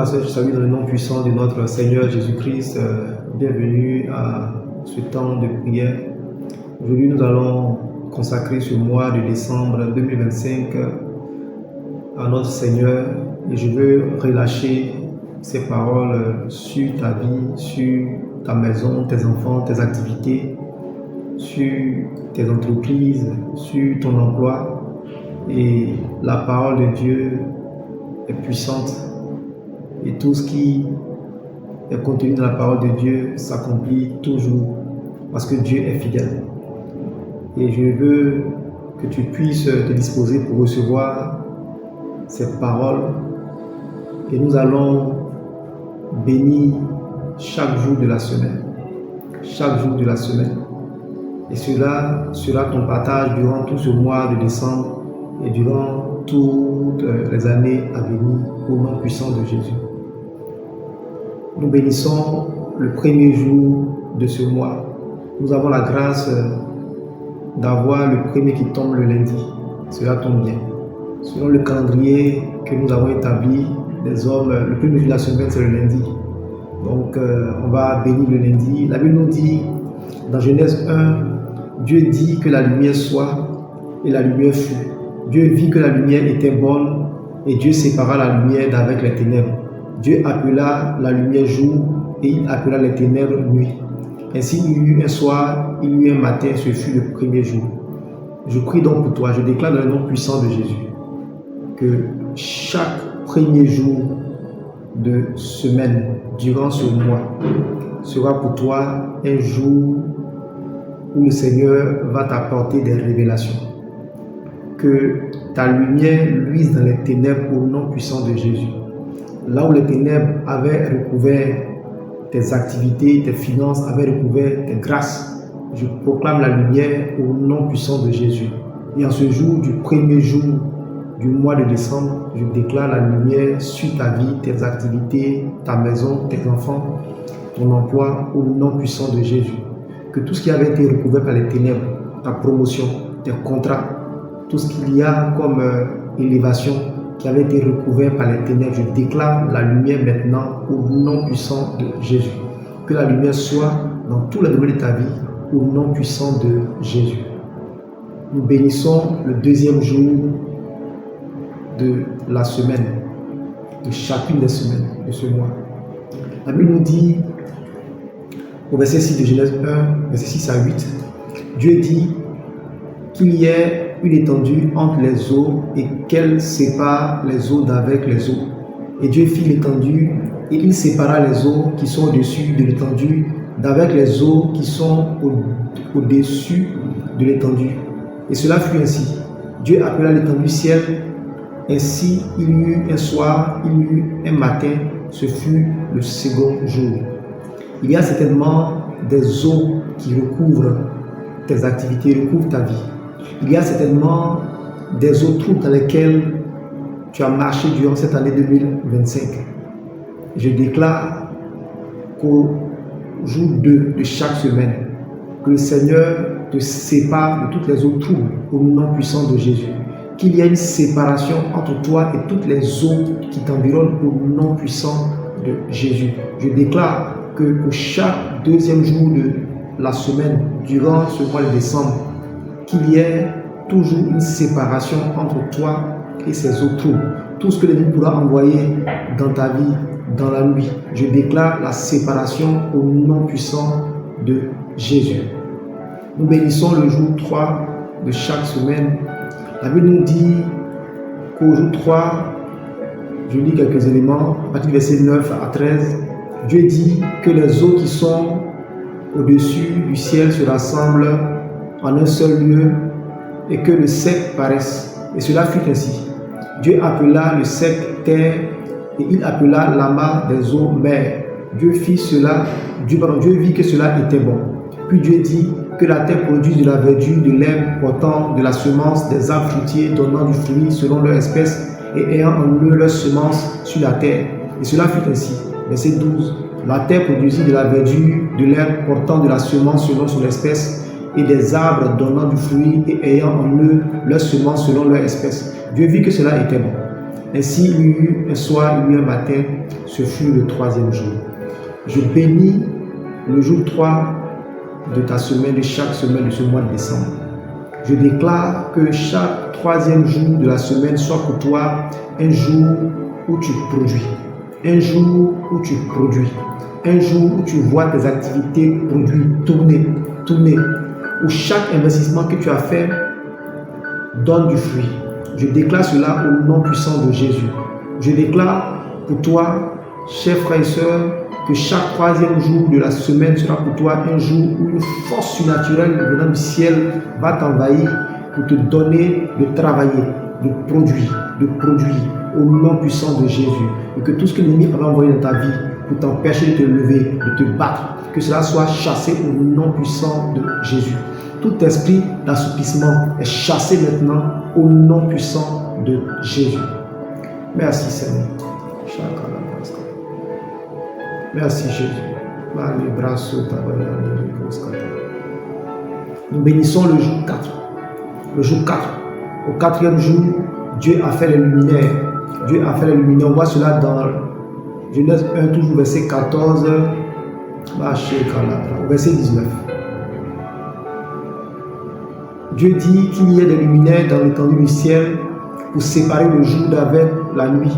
ma soeur, je salue dans le nom puissant de notre Seigneur Jésus-Christ. Bienvenue à ce temps de prière. Aujourd'hui, nous allons consacrer ce mois de décembre 2025 à notre Seigneur et je veux relâcher ces paroles sur ta vie, sur ta maison, tes enfants, tes activités, sur tes entreprises, sur ton emploi. Et la parole de Dieu est puissante et tout ce qui est contenu dans la parole de Dieu s'accomplit toujours parce que Dieu est fidèle. Et je veux que tu puisses te disposer pour recevoir cette parole et nous allons bénir chaque jour de la semaine. Chaque jour de la semaine. Et cela sera ton partage durant tout ce mois de décembre et durant toutes les années à venir au nom puissant de Jésus. Nous bénissons le premier jour de ce mois. Nous avons la grâce d'avoir le premier qui tombe le lundi. Cela tombe bien. Selon le calendrier que nous avons établi, les hommes, le premier jour de la semaine, c'est le lundi. Donc, on va bénir le lundi. La Bible nous dit, dans Genèse 1, Dieu dit que la lumière soit et la lumière fut. Dieu vit que la lumière était bonne et Dieu sépara la lumière d'avec les ténèbres. Dieu appela la lumière jour et il appela les ténèbres nuit. Ainsi il y eut un soir, il y eut un matin, ce fut le premier jour. Je prie donc pour toi, je déclare dans le nom puissant de Jésus que chaque premier jour de semaine, durant ce mois, sera pour toi un jour où le Seigneur va t'apporter des révélations. Que ta lumière luise dans les ténèbres au nom puissant de Jésus. Là où les ténèbres avaient recouvert tes activités, tes finances, avaient recouvert tes grâces, je proclame la lumière au nom puissant de Jésus. Et en ce jour du premier jour du mois de décembre, je déclare la lumière sur ta vie, tes activités, ta maison, tes enfants, ton emploi au nom puissant de Jésus. Que tout ce qui avait été recouvert par les ténèbres, ta promotion, tes contrats, tout ce qu'il y a comme élévation qui avait été recouvert par les ténèbres, je déclare la lumière maintenant au nom puissant de Jésus. Que la lumière soit dans tous les domaines de ta vie au nom puissant de Jésus. Nous bénissons le deuxième jour de la semaine, de chacune des semaines de ce mois. La Bible nous dit au verset 6 de Genèse 1, verset 6 à 8, Dieu dit qu'il y ait une étendue entre les eaux et qu'elle sépare les eaux d'avec les eaux. Et Dieu fit l'étendue et il sépara les eaux qui sont au-dessus de l'étendue d'avec les eaux qui sont au-dessus de l'étendue. Et cela fut ainsi. Dieu appela l'étendue ciel. Ainsi il y eut un soir, il y eut un matin, ce fut le second jour. Il y a certainement des eaux qui recouvrent tes activités, recouvrent ta vie. Il y a certainement des eaux troubles dans lesquelles tu as marché durant cette année 2025. Je déclare qu'au jour 2 de chaque semaine, que le Seigneur te sépare de toutes les eaux troubles au nom puissant de Jésus. Qu'il y ait une séparation entre toi et toutes les eaux qui t'environnent au nom puissant de Jésus. Je déclare que pour chaque deuxième jour de la semaine, durant ce mois de décembre, qu'il y ait toujours une séparation entre toi et ces eaux troubles. Tout ce que l'ennemi pourra envoyer dans ta vie, dans la nuit, je déclare la séparation au nom puissant de Jésus. Nous bénissons le jour 3 de chaque semaine. La Bible nous dit qu'au jour 3, je lis quelques éléments, à partir du verset 9 à 13, Dieu dit que les eaux qui sont au-dessus du ciel se rassemblent en un seul lieu et que le sec paraisse. Et cela fut ainsi. Dieu appela le sec terre et il appela l'amas des eaux mer. Dieu vit que cela était bon. Puis Dieu dit que la terre produise de la verdure, de l'herbe portant de la semence, des arbres fruitiers donnant du fruit selon leur espèce et ayant en eux leur semence sur la terre. Et cela fut ainsi. Verset 12. La terre produisit de la verdure, de l'herbe portant de la semence selon son espèce et des arbres donnant du fruit et ayant en eux leur semence selon leur espèce. Dieu vit que cela était bon. Ainsi, il y eut un soir, il y eut un matin, ce fut le troisième jour. Je bénis le jour 3 de ta semaine, de chaque semaine de ce mois de décembre. Je déclare que chaque troisième jour de la semaine soit pour toi un jour où tu produis, un jour où tu produis, un jour où tu vois tes activités produire, tourner, où chaque investissement que tu as fait donne du fruit. Je déclare cela au nom puissant de Jésus. Je déclare pour toi, chers frères et sœurs, que chaque troisième jour de la semaine sera pour toi un jour où une force surnaturelle venant du ciel va t'envahir pour te donner de travailler, de produire au nom puissant de Jésus. Et que tout ce que l'ennemi avait envoyé dans ta vie pour t'empêcher de te lever, de te battre, que cela soit chassé au nom puissant de Jésus. Tout esprit d'assoupissement est chassé maintenant au nom puissant de Jésus. Merci Seigneur. Merci Jésus. Nous bénissons le jour 4. Le jour 4. Au quatrième jour, Dieu a fait les luminaires. Dieu a fait les luminaires. On voit cela dans Genèse 1, toujours verset 14, verset 19. Dieu dit qu'il y ait des luminaires dans l'étendue du ciel pour séparer le jour d'avec la nuit.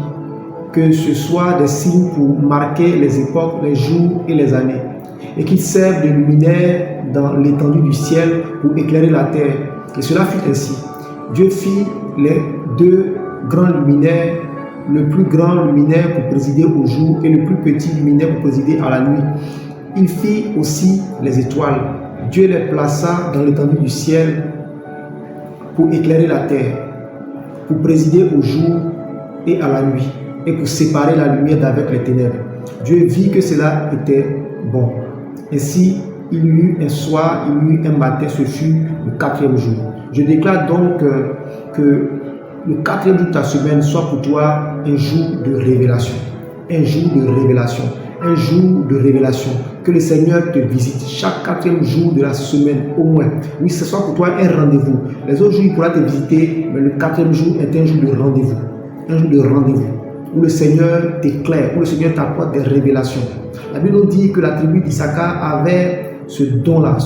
Que ce soit des signes pour marquer les époques, les jours et les années. Et qu'ils servent de luminaires dans l'étendue du ciel pour éclairer la terre. Et cela fut ainsi. Dieu fit les deux grands luminaires, le plus grand luminaire pour présider au jour et le plus petit luminaire pour présider à la nuit. Il fit aussi les étoiles. Dieu les plaça dans l'étendue du ciel pour éclairer la terre, pour présider au jour et à la nuit, et pour séparer la lumière d'avec les ténèbres. Dieu vit que cela était bon. Ainsi, il y eut un soir, il y eut un matin, ce fut le quatrième jour. Je déclare donc que le quatrième jour de ta semaine soit pour toi un jour de révélation. Un jour de révélation. Un jour de révélation. Que le Seigneur te visite chaque quatrième jour de la semaine au moins. Oui, ce soit pour toi un rendez-vous. Les autres jours, il pourra te visiter, mais le quatrième jour est un jour de rendez-vous. Un jour de rendez-vous. Où le Seigneur t'éclaire, où le Seigneur t'apporte des révélations. La Bible nous dit que la tribu d'Issachar avait ce don-là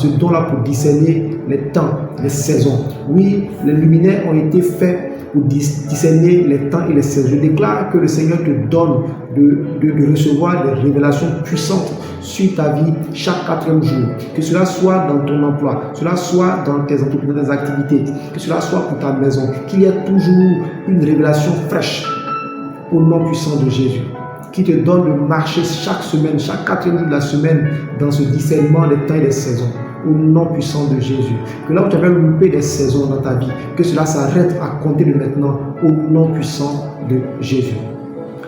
pour discerner les temps, les saisons. Oui, les luminaires ont été faits pour discerner les temps et les saisons. Je déclare que le Seigneur te donne de recevoir des révélations puissantes sur ta vie chaque quatrième jour. Que cela soit dans ton emploi, cela soit dans tes entreprises, dans tes activités, que cela soit pour ta maison, qu'il y ait toujours une révélation fraîche au nom puissant de Jésus, qui te donne de marcher chaque semaine, chaque quatrième jour de la semaine dans ce discernement des temps et des saisons, au nom puissant de Jésus. Que là où tu avais loupé des saisons dans ta vie, que cela s'arrête à compter de maintenant, au nom puissant de Jésus.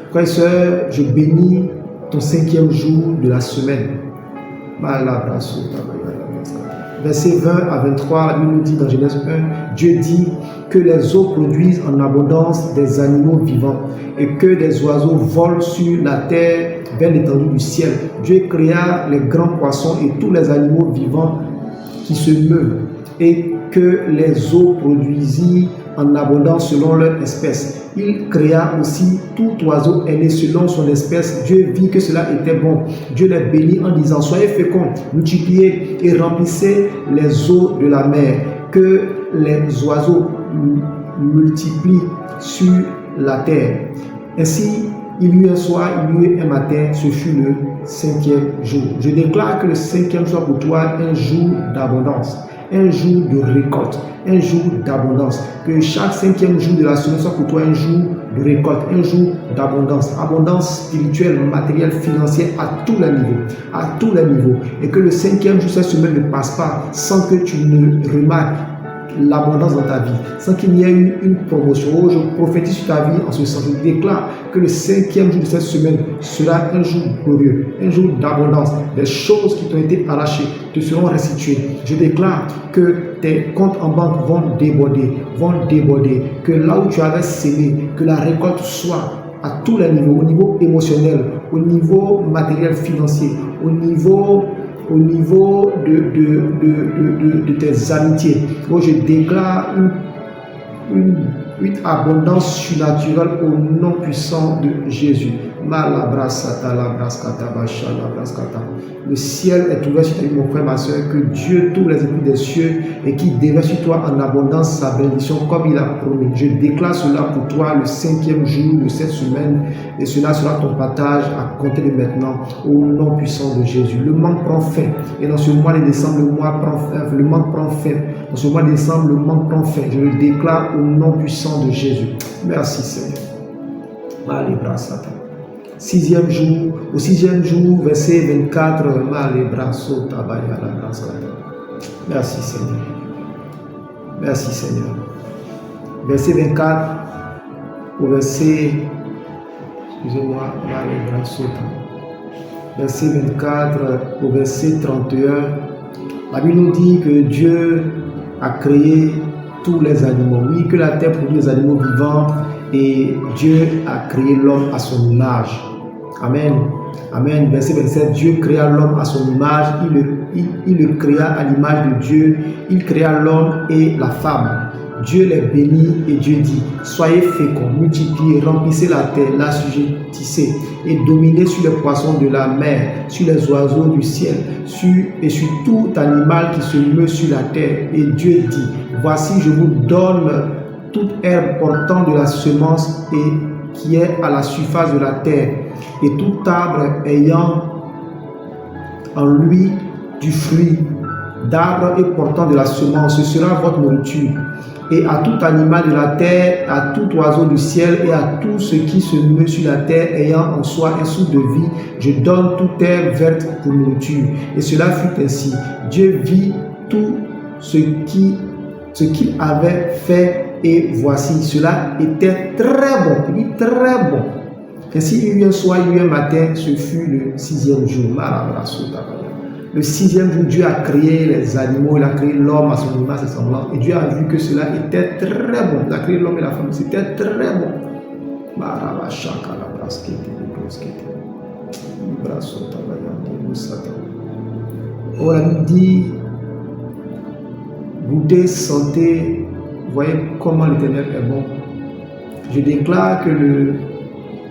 Frères et sœurs, je bénis ton cinquième jour de la semaine. Versets 20 à 23, la Bible nous dit dans Genèse 1, Dieu dit que les eaux produisent en abondance des animaux vivants et que des oiseaux volent sur la terre vers l'étendue du ciel. Dieu créa les grands poissons et tous les animaux vivants qui se meuvent et que les eaux produisirent en abondance selon leur espèce. Il créa aussi tout oiseau ailé selon son espèce. Dieu vit que cela était bon. Dieu les bénit en disant, soyez féconds, multipliez et remplissez les eaux de la mer. Que les oiseaux multiplient sur la terre. Ainsi, il y eut un soir, il y eut un matin, ce fut le cinquième jour. Je déclare que le cinquième soit pour toi un jour d'abondance, un jour de récolte, un jour d'abondance. Que chaque cinquième jour de la semaine soit pour toi un jour de récolte, un jour d'abondance. Abondance spirituelle, matérielle, financière à tous les niveaux. À tous les niveaux. Et que le cinquième jour de cette semaine ne passe pas sans que tu ne remarques l'abondance dans ta vie, sans qu'il y ait eu une promotion. Oh, je prophétise sur ta vie en ce sens. Je déclare que le cinquième jour de cette semaine sera un jour glorieux, un jour d'abondance. Des choses qui t'ont été arrachées te seront restituées. Je déclare que tes comptes en banque vont déborder, que là où tu avais sémé, que la récolte soit à tous les niveaux, au niveau émotionnel, au niveau matériel, financier, au niveau de tes amitiés. Moi, je déclare une abondance surnaturelle au nom puissant de Jésus. Le ciel est ouvert sur ta vie, mon frère, ma soeur, que Dieu, tous les esprits des cieux, et qui déverse sur toi en abondance sa bénédiction comme il a promis. Je déclare cela pour toi le 5e jour de cette semaine, et cela sera ton partage à compter de maintenant au nom puissant de Jésus. Le manque prend fin, et dans ce mois de décembre, le manque prend fin. Dans ce mois de décembre, le manque prend fin. Je le déclare au nom puissant de Jésus. Merci Seigneur. Sixième jour, au 6e jour, verset 24, merci Seigneur. Merci Seigneur. Verset 24 au verset, excusez-moi, verset 24 au verset 31, la Bible nous dit que Dieu a créé tous les animaux. Oui, que la terre produit les animaux vivants et Dieu a créé l'homme à son image. Amen. Amen. Verset 27, Dieu créa l'homme à son image, il le créa à l'image de Dieu, il créa l'homme et la femme. Dieu les bénit et Dieu dit, soyez féconds, multipliez, remplissez la terre, l'assujettissez et dominez sur les poissons de la mer, sur les oiseaux du ciel, et sur tout animal qui se meut sur la terre. Et Dieu dit, voici je vous donne toute herbe portant de la semence et qui est à la surface de la terre, et tout arbre ayant en lui du fruit d'arbre et portant de la semence, ce sera votre nourriture. Et à tout animal de la terre, à tout oiseau du ciel et à tout ce qui se meut sur la terre ayant en soi un souffle de vie, je donne toute herbe verte pour nourriture. Et cela fut ainsi. Dieu vit tout ce qu'il avait fait et voici, cela était très bon. Il dit très bon. Ainsi, il y a eu un soir, il y a eu un matin, ce fut le 6e jour. Le 6e jour, Dieu a créé les animaux, il a créé l'homme à son image et semblant. Et Dieu a vu que cela était très bon. Il a créé l'homme et la femme, c'était très bon. On a dit, goûtez, sentez, voyez comment l'Éternel est bon. Je déclare que le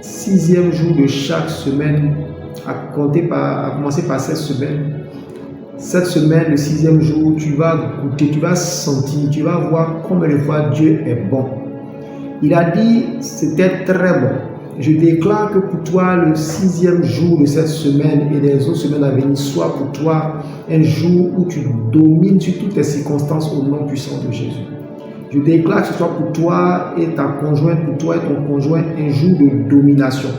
6e jour de chaque semaine, à commencer par cette semaine, le 6e jour, tu vas goûter, tu vas sentir, tu vas voir combien de fois Dieu est bon. Il a dit, c'était très bon. Je déclare que pour toi, le 6e jour de cette semaine et des autres semaines à venir, soit pour toi un jour où tu domines sur toutes les circonstances au nom puissant de Jésus. Je déclare que ce soit pour toi et ta conjointe, pour toi et ton conjoint, un jour de domination,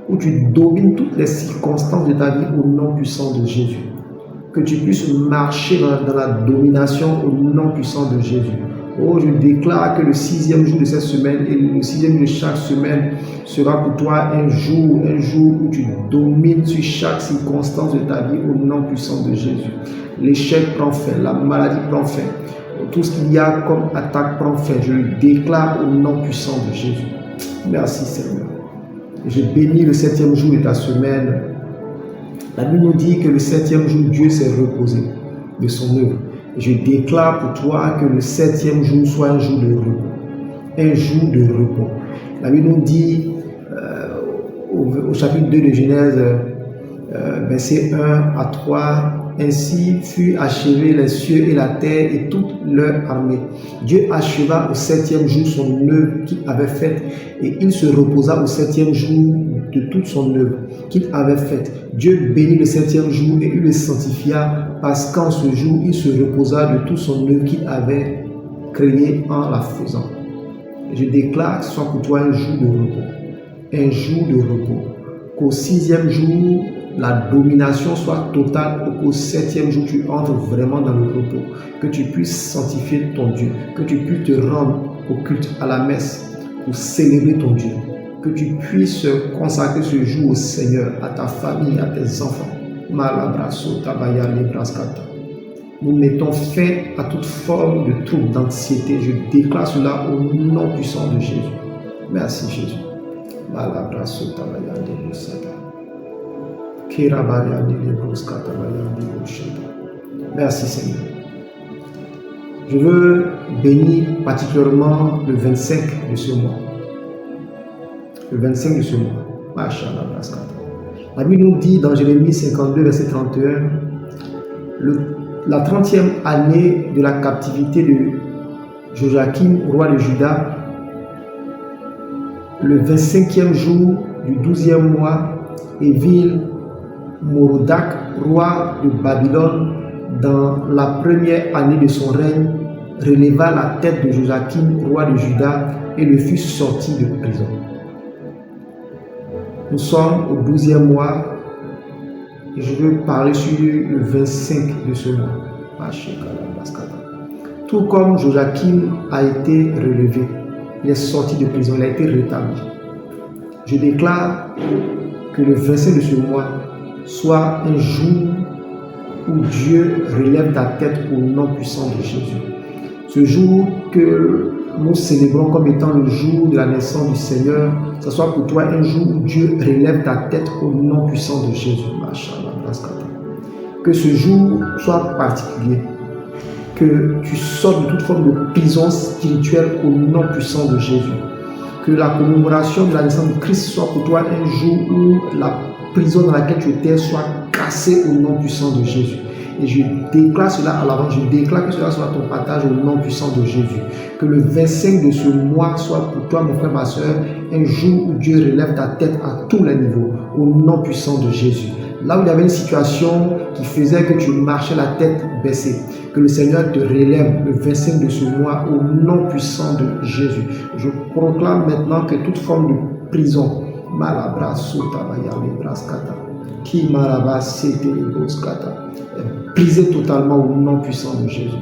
où tu domines toutes les circonstances de ta vie au nom puissant de Jésus. Que tu puisses marcher dans la domination au nom puissant de Jésus. Oh, je déclare que le 6e jour de cette semaine et le 6e jour de chaque semaine sera pour toi un jour où tu domines sur chaque circonstance de ta vie au nom puissant de Jésus. L'échec prend fin, la maladie prend fin, tout ce qu'il y a comme attaque prend fin. Je le déclare au nom puissant de Jésus. Merci Seigneur. Je bénis le 7e jour de ta semaine. La Bible nous dit que le 7e jour, Dieu s'est reposé de son œuvre. Je déclare pour toi que le 7e jour soit un jour de repos. Un jour de repos. La Bible nous dit au chapitre 2 de Genèse, versets 1 à 3, ainsi fut achevé les cieux et la terre et toute leur armée. Dieu acheva au 7e jour son œuvre qu'il avait faite et il se reposa au 7e jour de toute son œuvre qu'il avait faite. Dieu bénit le 7e jour et il le sanctifia parce qu'en ce jour il se reposa de toute son œuvre qu'il avait créée en la faisant. Je déclare que ce soit pour toi un jour de repos. Un jour de repos. Qu'au 6e jour, la domination soit totale, qu'au 7e jour, tu entres vraiment dans le repos, que tu puisses sanctifier ton Dieu, que tu puisses te rendre au culte, à la messe, pour célébrer ton Dieu, que tu puisses consacrer ce jour au Seigneur, à ta famille, à tes enfants. Nous mettons fin à toute forme de trouble, d'anxiété. Je déclare cela au nom puissant de Jésus. Merci Jésus. Merci Seigneur. Je veux bénir particulièrement le 25 de ce mois. Le 25 de ce mois. Machallah. La Bible nous dit dans Jérémie 52, verset 31, la 30e année de la captivité de Joachim, roi de Juda, le 25e jour du 12e mois, Évil-Morodak, roi de Babylone, dans la première année de son règne, releva la tête de Joachim, roi de Juda, et le fut sorti de prison. Nous sommes au 12e mois et je veux parler sur le 25 de ce mois. Tout comme Joachim a été relevé, il est sorti de prison, il a été rétabli. Je déclare que le 25 de ce mois soit un jour où Dieu relève ta tête au nom puissant de Jésus. Ce jour que nous célébrons comme étant le jour de la naissance du Seigneur, ce soit pour toi un jour où Dieu relève ta tête au nom puissant de Jésus. Que ce jour soit particulier, que tu sortes de toute forme de prison spirituelle au nom puissant de Jésus. Que la commémoration de la naissance de Christ soit pour toi un jour où la prison dans laquelle tu étais soit cassée au nom puissant de Jésus. Et je déclare cela à l'avant, je déclare que cela soit ton partage au nom puissant de Jésus. Que le 25 de ce mois soit pour toi, mon frère, ma soeur, un jour où Dieu relève ta tête à tous les niveaux, au nom puissant de Jésus. Là où il y avait une situation qui faisait que tu marchais la tête baissée, que le Seigneur te relève le 25 de ce mois au nom puissant de Jésus. Je proclame maintenant que toute forme de prison, malabra, sotabaya, lebraskata, qui maraba, sete, lebraskata, est brisée totalement au nom puissant de Jésus.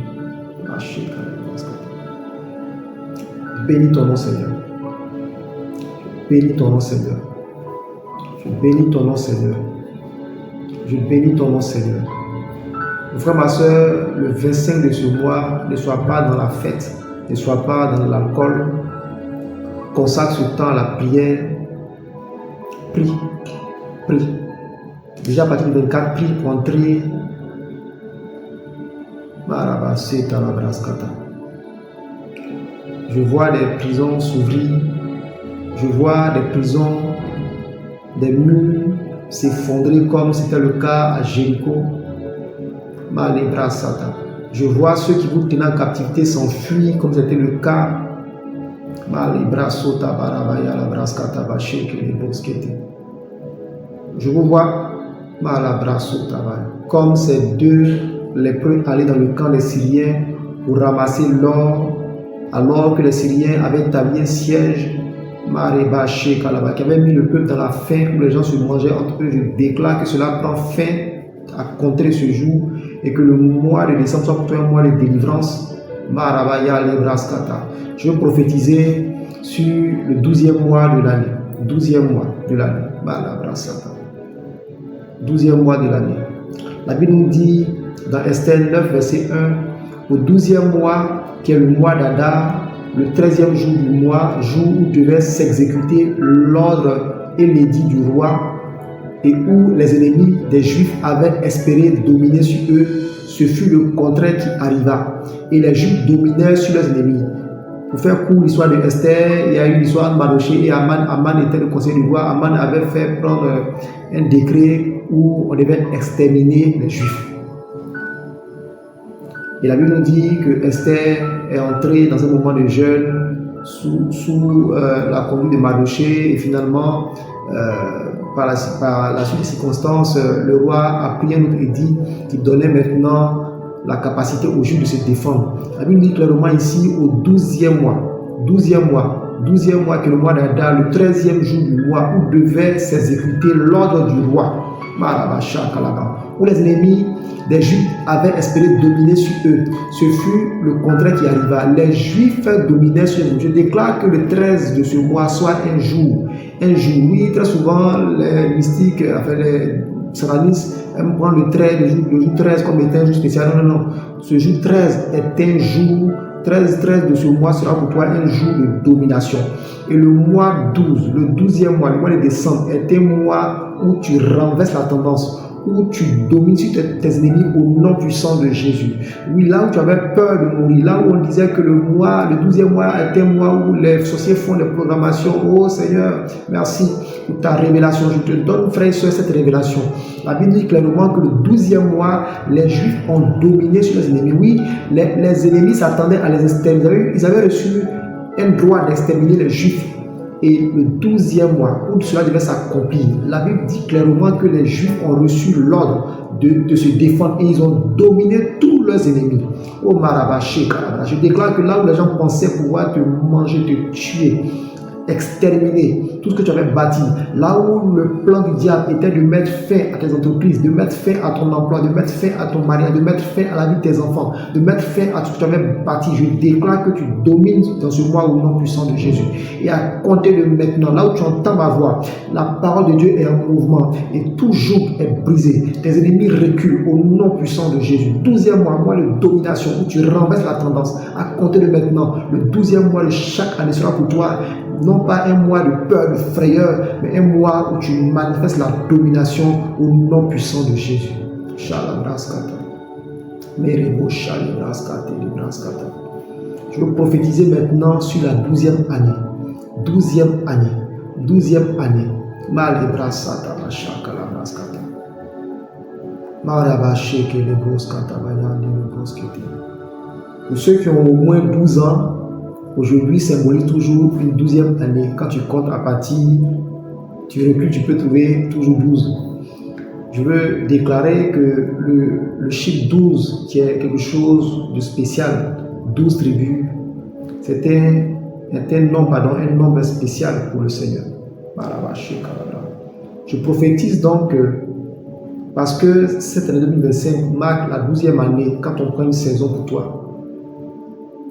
Bénis ton nom, Seigneur. Bénis ton nom, Seigneur. Je bénis ton nom, Seigneur. Je bénis ton nom, Seigneur. Mon frère, ma soeur, le 25 de ce mois, ne sois pas dans la fête, ne sois pas dans l'alcool. Consacre ce temps à la prière. Prie, prie. Déjà à partir du 24, prie pour entrer. Je vois des prisons s'ouvrir. Je vois des prisons, des murs s'effondrer comme c'était le cas à Jéricho. Je vois ceux qui vous tenaient en captivité s'enfuir comme c'était le cas. Je vous vois comme ces deux lépreux allaient dans le camp des Syriens pour ramasser l'or, alors que les Syriens avaient établi un siège qui avait mis le peuple dans la faim où les gens se mangeaient entre eux. Je déclare que cela prend fin à compter ce jour et que le mois de décembre soit pour toi un mois de délivrance. Je veux prophétiser sur le 12e mois de l'année. 12e mois de l'année. 12e mois de l'année. La Bible nous dit dans Esther 9, verset 1, au 12e mois, qui est le mois d'Adar, le 13e jour du mois, jour où devait s'exécuter l'ordre et l'édit du roi, et où les ennemis des Juifs avaient espéré dominer sur eux, ce fut le contraire qui arriva. Et les Juifs dominèrent sur leurs ennemis. Pour faire court l'histoire de Esther, il y a eu l'histoire de Mardoché et Aman. Aman était le conseiller du roi. Aman avait fait prendre un décret où on devait exterminer les Juifs. Et la Bible nous dit que Esther est entrée dans un moment de jeûne sous la conduite de Mardoché et finalement, par la suite des circonstances, le roi a pris un autre édit qui donnait maintenant la capacité aux Juifs de se défendre. La Bible dit clairement ici au 12e mois, 12e mois que le mois d'Adar, le 13e jour du mois où devait s'exécuter l'ordre du roi, où les ennemis des Juifs avaient espéré dominer sur eux. Ce fut le contraire qui arriva. Les Juifs dominaient sur eux. Je déclare que le 13 de ce mois soit un jour. Oui, très souvent, les mystiques, les satanistes aiment prendre le 13 comme étant un jour spécial. Non. Ce jour 13 est un jour. 13 de ce mois sera pour toi un jour de domination. Et le mois 12, le 12e mois, le mois de décembre, est un mois où tu renverses la tendance, où tu domines sur tes ennemis au nom puissant de Jésus. Oui, là où tu avais peur de mourir, là où on disait que le 12e mois était un mois où les sorciers font des programmations. Oh Seigneur, merci pour ta révélation. Je te donne, frère et soeur, cette révélation. La Bible dit clairement que le 12e mois, les Juifs ont dominé sur les ennemis. Oui, les ennemis s'attendaient à les exterminer. Ils avaient reçu un droit d'exterminer les Juifs. Et le 12e mois, où cela devait s'accomplir, la Bible dit clairement que les Juifs ont reçu l'ordre de se défendre et ils ont dominé tous leurs ennemis. Oh Marabaché, je déclare que là où les gens pensaient pouvoir te manger, te tuer, exterminer tout ce que tu avais bâti, là où le plan du diable était de mettre fin à tes entreprises, de mettre fin à ton emploi, de mettre fin à ton mariage, de mettre fin à la vie de tes enfants, de mettre fin à tout ce que tu avais bâti, je déclare que tu domines dans ce mois au nom puissant de Jésus. Et à compter de maintenant, là où tu entends ma voix, la parole de Dieu est en mouvement et tout joug est brisé. Tes ennemis reculent au nom puissant de Jésus. 12e mois de domination où tu renverses la tendance. À compter de maintenant, le 12e mois de chaque année sera pour toi non pas un mois de peur, de frayeur, mais un mois où tu manifestes la domination au nom puissant de Jésus. Je veux prophétiser maintenant sur la 12e année. 12e année. 12e année. Pour ceux qui ont au moins 12 ans, aujourd'hui symbolise toujours une 12e année. Quand tu comptes à partir, tu recules, tu peux trouver toujours 12. Je veux déclarer que le chiffre 12, qui est quelque chose de spécial, 12 tribus, c'était un nombre spécial pour le Seigneur. Je prophétise donc parce que cette année 2025 marque la 12e année quand on prend une saison pour toi.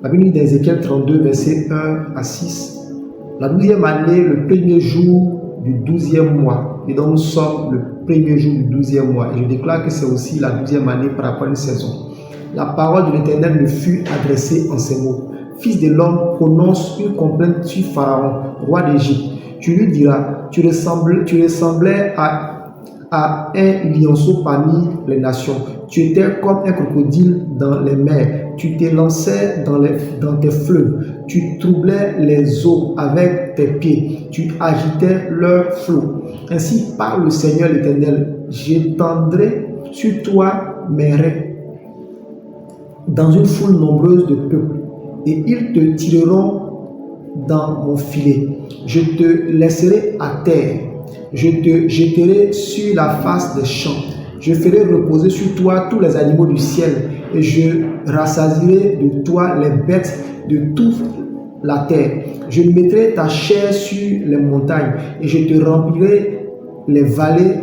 La Bible dit dans Ézéchiel 32, versets 1 à 6, la 12e année, le premier jour du 12e mois. Et donc nous sommes le premier jour du 12e mois. Et je déclare que c'est aussi la 12e année par rapport à une saison. La parole de l'Éternel me fut adressée en ces mots. Fils de l'homme, prononce une complainte sur Pharaon, roi d'Égypte. Tu lui diras, tu ressemblais à un lionceau parmi les nations. Tu étais comme un crocodile dans les mers. Tu t'élançais dans tes fleuves. Tu troublais les eaux avec tes pieds. Tu agitais leurs flots. Ainsi parle le Seigneur l'Éternel. J'étendrai sur toi mes raies dans une foule nombreuse de peuples. Et ils te tireront dans mon filet. Je te laisserai à terre. Je te jetterai sur la face des champs. Je ferai reposer sur toi tous les animaux du ciel et je rassasierai de toi les bêtes de toute la terre. Je mettrai ta chair sur les montagnes et je remplirai les vallées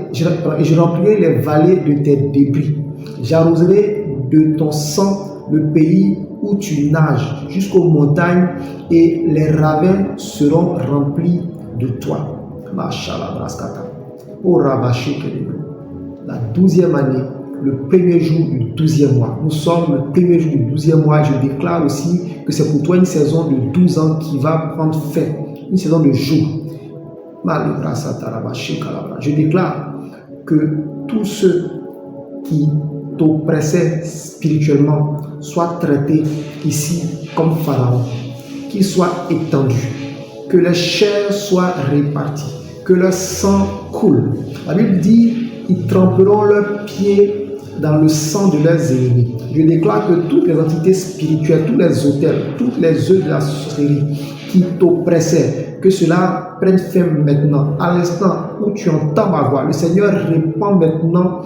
de tes débris. J'arroserai de ton sang le pays où tu nages jusqu'aux montagnes et les ravins seront remplis de toi. La 12e année, le premier jour du 12e mois. Nous sommes le premier jour du 12e mois. Je déclare aussi que c'est pour toi une saison de 12 ans qui va prendre fin. Une saison de jour. Je déclare que tous ceux qui t'oppressaient spirituellement soient traités ici comme Pharaon, qu'ils soient étendus, que les chairs soient réparties, que leur sang coule. La Bible dit, ils tremperont leurs pieds dans le sang de leurs ennemis. Je déclare que toutes les entités spirituelles, tous les autels, toutes les œuvres de la sorcellerie qui t'oppressaient, que cela prenne fin maintenant. À l'instant où tu entends ma voix, le Seigneur répand maintenant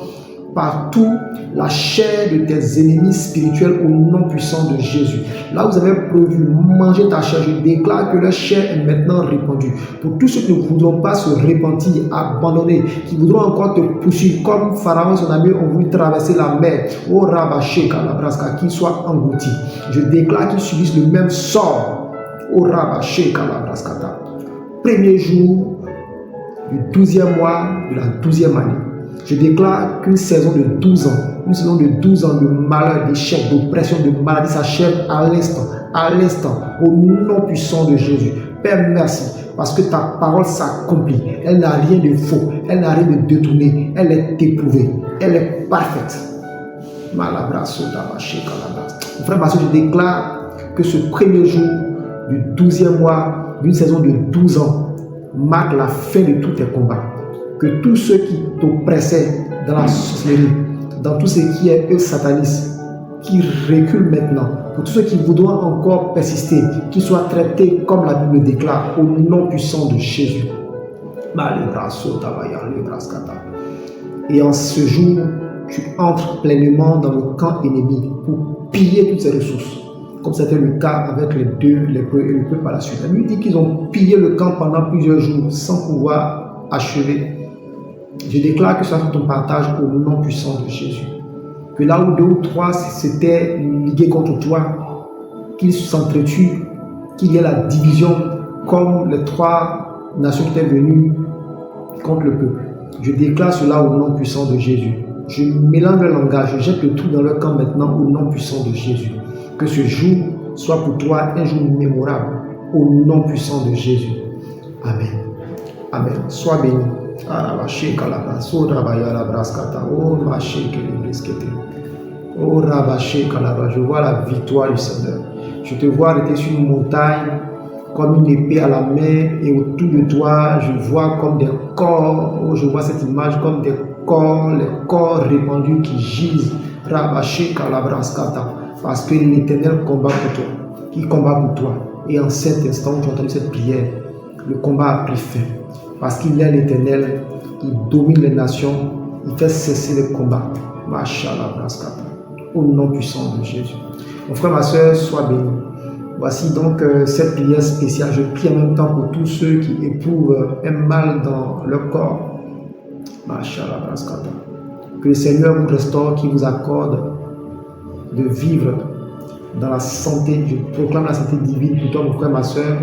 partout la chair de tes ennemis spirituels au nom puissant de Jésus. Là où vous avez prévu manger ta chair, je déclare que leur chair est maintenant répandue. Pour tous ceux qui ne voudront pas se repentir, abandonner, qui voudront encore te poursuivre, comme Pharaon et son ami ont voulu traverser la mer, au Rabaché Kalabraska, qu'ils soient engloutis. Je déclare qu'ils subissent le même sort, au Rabaché Kalabraskata. Premier jour du 12e mois de la 12e année. Je déclare qu'une saison de 12 ans de malheur, d'échec, d'oppression, de maladie s'achève à l'instant, au nom puissant de Jésus. Père, merci parce que ta parole s'accomplit. Elle n'a rien de faux, elle n'a rien de détourné, elle est éprouvée, elle est parfaite. Frère, parce que je déclare que ce premier jour du 12e mois d'une saison de 12 ans marque la fin de tous tes combats. Que tous ceux qui t'oppressaient dans la sorcellerie, dans tout ce qui est satanisme, qui reculent maintenant, pour tous ceux qui voudront encore persister, qu'ils soient traités comme la Bible déclare, au nom puissant de Jésus. Et en ce jour, tu entres pleinement dans le camp ennemi pour piller toutes ses ressources, comme c'était le cas avec les deux lépreux et le peuple par la suite. La Bible dit qu'ils ont pillé le camp pendant plusieurs jours sans pouvoir achever. Je déclare que ça soit ton partage au nom puissant de Jésus. Que là où 2 ou 3 s'étaient ligués contre toi, qu'ils s'entretuent, qu'il y ait la division comme les 3 nations qui étaient venues contre le peuple. Je déclare cela au nom puissant de Jésus. Je mélange le langage, je jette le tout dans leur camp maintenant au nom puissant de Jésus. Que ce jour soit pour toi un jour mémorable au nom puissant de Jésus. Amen. Amen. Sois béni. Je vois la victoire du Seigneur. Je te vois arrêter sur une montagne comme une épée à la main et autour de toi, je vois comme des corps, je vois cette image comme des corps, les corps répandus qui gisent. Parce que l'Éternel combat pour toi, il combat pour toi. Et en cet instant où tu as entendu cette prière, le combat a pris fin. Parce qu'il est l'Éternel, il domine les nations, il fait cesser le combat. Au nom puissant de Jésus. Mon frère, ma soeur, sois béni. Voici donc cette prière spéciale. Je prie en même temps pour tous ceux qui éprouvent un mal dans leur corps. Que le Seigneur vous restaure, qu'il vous accorde de vivre dans la santé. Je proclame la santé divine pour toi, mon frère, ma soeur.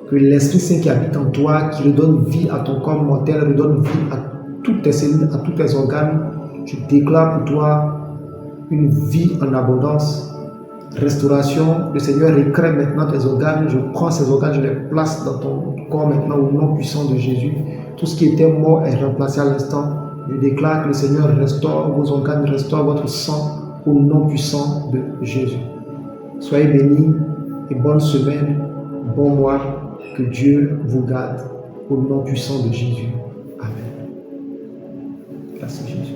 Que l'Esprit Saint qui habite en toi, qui redonne vie à ton corps mortel, redonne vie à toutes tes cellules, à tous tes organes. Je déclare pour toi une vie en abondance, restauration. Le Seigneur récrée maintenant tes organes. Je prends ces organes, je les place dans ton corps maintenant au nom puissant de Jésus. Tout ce qui était mort est remplacé à l'instant. Je déclare que le Seigneur restaure vos organes, restaure votre sang au nom puissant de Jésus. Soyez bénis et bonne semaine, bon mois. Que Dieu vous garde au nom puissant de Jésus. Amen. Merci Jésus.